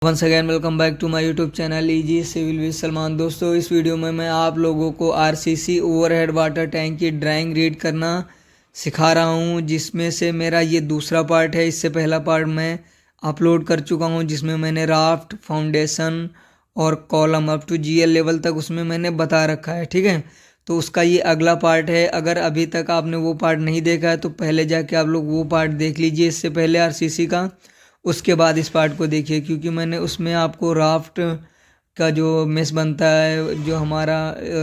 Once again welcome back to my YouTube channel easy civil with Salman. दोस्तों, इस video में मैं आप लोगों को आरसीसी ओवरहेड वाटर टैंक की ड्राइंग रीड करना सिखा रहा हूं, जिसमें से मेरा ये दूसरा पार्ट है। इससे पहला पार्ट मैं अपलोड कर चुका हूं, जिसमें मैंने राफ्ट, फाउंडेशन और column up to GL level तक उसमें मैंने बता रखा है। ठीक है, तो उसका ये अगला पार्ट है। अगर अभी तक आपने वो पार्ट नहीं देखा है तो पहले जाके आप लोग वो पार्ट देख लीजिए इससे पहले आरसीसी का, उसके बाद इस पार्ट को देखिए, क्योंकि मैंने उसमें आपको राफ्ट का जो मेस बनता है, जो हमारा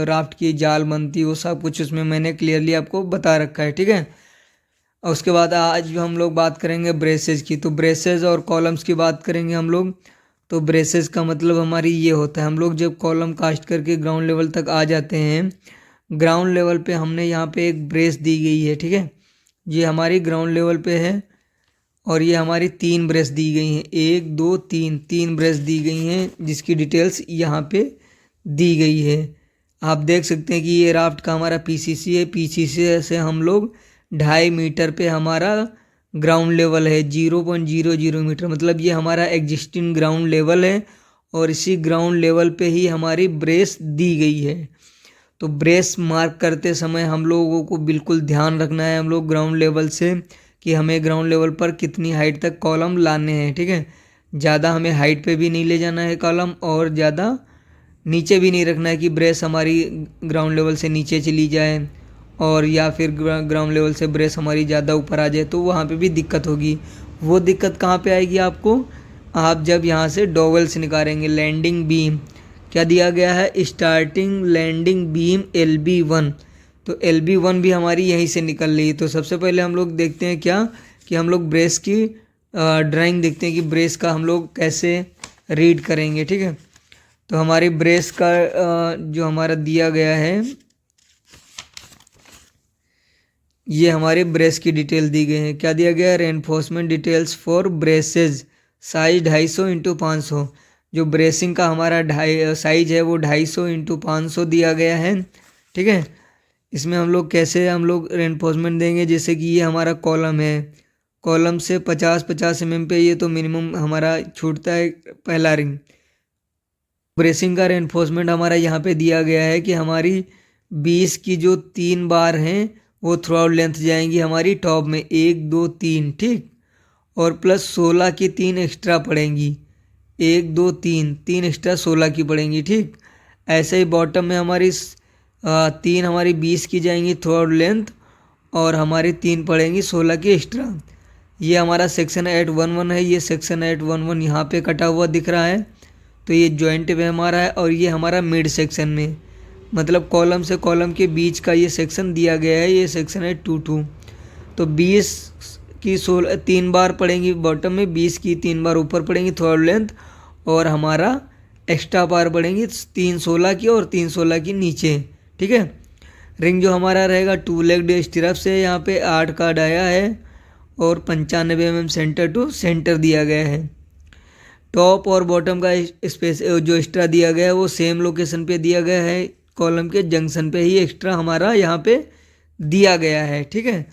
राफ्ट की जाल बनती है, वो सब कुछ उसमें मैंने क्लियरली आपको बता रखा है। ठीक है, और उसके बाद आज हम लोग बात करेंगे ब्रेसेज की। तो ब्रेसेज और कॉलम्स की बात करेंगे हम लोग। तो ब्रेसेज का मतलब हमारी ये होता है, हम लोग जब कॉलम कास्ट करके ग्राउंड लेवल तक आ जाते हैं, ग्राउंड लेवल पे हमने यहाँ पे एक ब्रेस दी गई है। ठीक है, ये हमारी ग्राउंड लेवल पे है और ये हमारी 3 ब्रश दी गई हैं, 1 2 3, 3 ब्रश दी गई हैं, जिसकी डिटेल्स यहाँ पे दी गई है। आप देख सकते हैं कि ये राफ्ट का हमारा पीसीसी है। पीसीसी से हम लोग 2.5 मीटर पे हमारा ग्राउंड लेवल है, 0.00 मीटर, मतलब ये हमारा एग्जिस्टिंग ग्राउंड लेवल है और इसी ग्राउंड लेवल पे ही हमारी ब्रेस दी गई है। तो ब्रेस मार्क करते समय हम लोगों को बिल्कुल ध्यान रखना है, हम लोग ग्राउंड लेवल से, कि हमें ग्राउंड लेवल पर कितनी हाइट तक कॉलम लाने हैं। ठीक है, ज़्यादा हमें हाइट पे भी नहीं ले जाना है कॉलम, और ज़्यादा नीचे भी नहीं रखना है कि ब्रेस हमारी ग्राउंड लेवल से नीचे चली जाए, और या फिर ग्राउंड लेवल से ब्रेस हमारी ज़्यादा ऊपर आ जाए, तो वहाँ पे भी दिक्कत होगी। वो दिक्कत कहाँ पे आएगी आपको? आप जब यहाँ से डॉवेल्स निकालेंगे। लैंडिंग बीम क्या दिया गया है? Starting landing beam LB1। तो LB1 भी हमारी यहीं से निकल रही है। तो सबसे पहले हम लोग देखते हैं क्या, कि हम लोग ब्रेस की ड्राइंग देखते हैं कि ब्रेस का हम लोग कैसे रीड करेंगे। ठीक है, तो हमारी ब्रेस का जो हमारा दिया गया है, ये हमारे ब्रेस की डिटेल दी गई है। क्या दिया गया है? Reinforcement details for braces, size 250x500। जो ब्रेसिंग का हमारा साइज है वो 250x500 दिया गया है। ठीक है, इसमें हम लोग कैसे हम लोग रेनफोर्समेंट देंगे, जैसे कि ये हमारा कॉलम है, कॉलम से 50-50 mm पे ये तो मिनिमम हमारा छूटता है पहला रिंग। ब्रेसिंग का रेनफोर्समेंट हमारा यहाँ पे दिया गया है कि हमारी 20 की जो 3 बार हैं वो थ्रू आउट लेंथ जाएंगी हमारी टॉप में, 1 2 3। ठीक, और प्लस 16 की 3 एक्स्ट्रा पड़ेंगी, 1 2 3, 3 एक्स्ट्रा 16 की पड़ेंगी। ठीक, ऐसे ही बॉटम में हमारी 3 हमारी 20 की जाएंगी थ्रू आउट लेंथ, और हमारी 3 पड़ेंगी 16 की एक्स्ट्रा। ये हमारा सेक्शन 811 है। ये सेक्शन 811 यहाँ पे कटा हुआ दिख रहा है, तो ये जॉइंट पे हमारा है, और ये हमारा मिड सेक्शन में, मतलब कॉलम से कॉलम के बीच का ये सेक्शन दिया गया है। ये सेक्शन है 22। तो 20 की 16 3 बार पड़ेंगी बॉटम में, 20 की 3 बार ऊपर पड़ेंगी थ्रू आउट लेंथ, और हमारा एक्स्ट्रा बार पड़ेंगी 3 16 की और 3 16 की नीचे। ठीक है, रिंग जो हमारा रहेगा 2 लेग्ड स्टिरप से, यहाँ पे 8 का डाया है और 95 mm सेंटर टू सेंटर दिया गया है। टॉप और बॉटम का स्पेस जो एक्स्ट्रा दिया गया है वो सेम लोकेशन पे दिया गया है, कॉलम के जंक्शन पे ही एक्स्ट्रा हमारा यहाँ पे दिया गया है। ठीक है,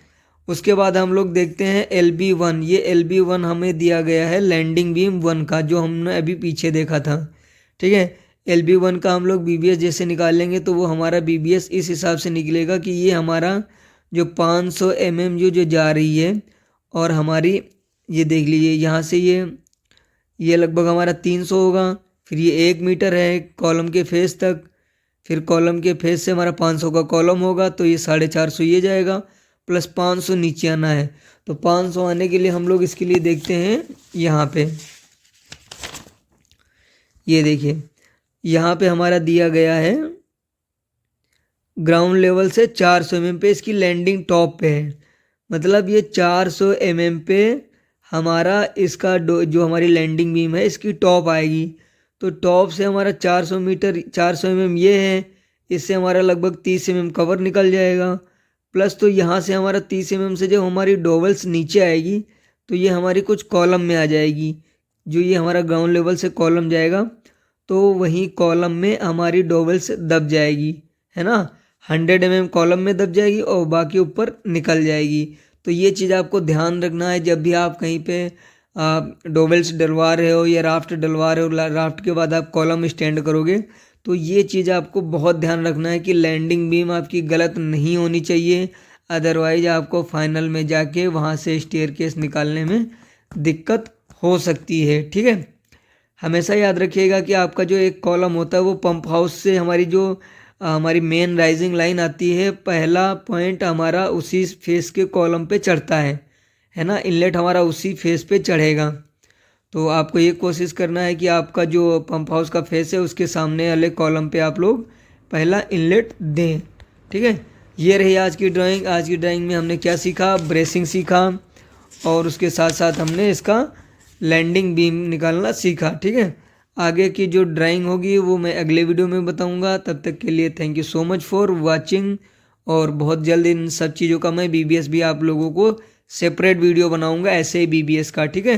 उसके बाद हम लोग देखते हैं LB1। ये LB1 हमें दिया गया है लैंडिंग बीम 1 का, जो हमने अभी पीछे देखा था। ठीक है, LB1 का हम लोग BBS जैसे निकालेंगे तो वो हमारा BBS इस हिसाब से निकलेगा कि ये हमारा जो 500 mm जो जा रही है, और हमारी ये देख लीजिए यहाँ से ये लगभग हमारा 300 होगा। फिर ये 1 मीटर है कॉलम के फेस तक, फिर कॉलम के फेस से हमारा 500 का कॉलम होगा, तो ये 450 ये जाएगा, प्लस 500 नीचे आना है। तो 500 आने के लिए हम लोग इसके लिए देखते हैं यहाँ पे, ये देखिए यहाँ पे हमारा दिया गया है ग्राउंड लेवल से 400 mm पे इसकी लैंडिंग टॉप पे है, मतलब ये 400 mm पे हमारा इसका जो हमारी लैंडिंग बीम है इसकी टॉप आएगी। तो टॉप से हमारा 400 मीटर 400 mm ये है, इससे हमारा लगभग 30 mm कवर निकल जाएगा। प्लस तो यहाँ से हमारा 30 mm से जब हमारी डोवल्स नीचे आएगी तो ये हमारी कुछ कॉलम में आ जाएगी। जो ये हमारा ग्राउंड लेवल से कॉलम जाएगा तो वहीं कॉलम में हमारी डोवल्स दब जाएगी, है ना। 100 mm कॉलम में दब जाएगी और बाकी ऊपर निकल जाएगी। तो ये चीज़ आपको ध्यान रखना है जब भी आप कहीं पे आप डोवेल्स डलवा रहे हो या राफ्ट डलवा रहे हो, राफ्ट के बाद आप कॉलम स्टैंड करोगे, तो ये चीज़ आपको बहुत ध्यान रखना है कि लैंडिंग बीम आपकी गलत नहीं होनी चाहिए, अदरवाइज आपको फाइनल में जाके वहाँ से स्टेयरकेस निकालने में दिक्कत हो सकती है। ठीक है, हमेशा याद रखिएगा कि आपका जो एक कॉलम होता है वो पंप हाउस से हमारी मेन राइजिंग लाइन आती है, पहला पॉइंट हमारा उसी फेस के कॉलम पे चढ़ता है ना, इनलेट हमारा उसी फेस पे चढ़ेगा। तो आपको ये कोशिश करना है कि आपका जो पंप हाउस का फेस है उसके सामने वाले कॉलम पे आप लोग पहला इनलेट दें। ठीक है, ये रही आज की ड्राइंग। आज की ड्राइंग में हमने क्या सीखा, ब्रेसिंग सीखा और उसके साथ साथ हमने इसका लैंडिंग बीम निकालना सीखा। ठीक है, आगे की जो ड्राइंग होगी वो मैं अगले वीडियो में बताऊंगा। तब तक के लिए thank you so much for watching, और बहुत जल्द इन सब चीज़ों का मैं बीबीएस भी आप लोगों को सेपरेट वीडियो बनाऊंगा ऐसे ही बीबीएस का। ठीक है,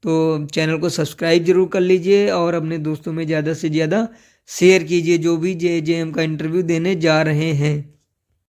तो चैनल को सब्सक्राइब जरूर कर लीजिए और अपने दोस्तों में ज़्यादा से ज़्यादा शेयर कीजिए जो भी JJM का इंटरव्यू देने जा रहे हैं।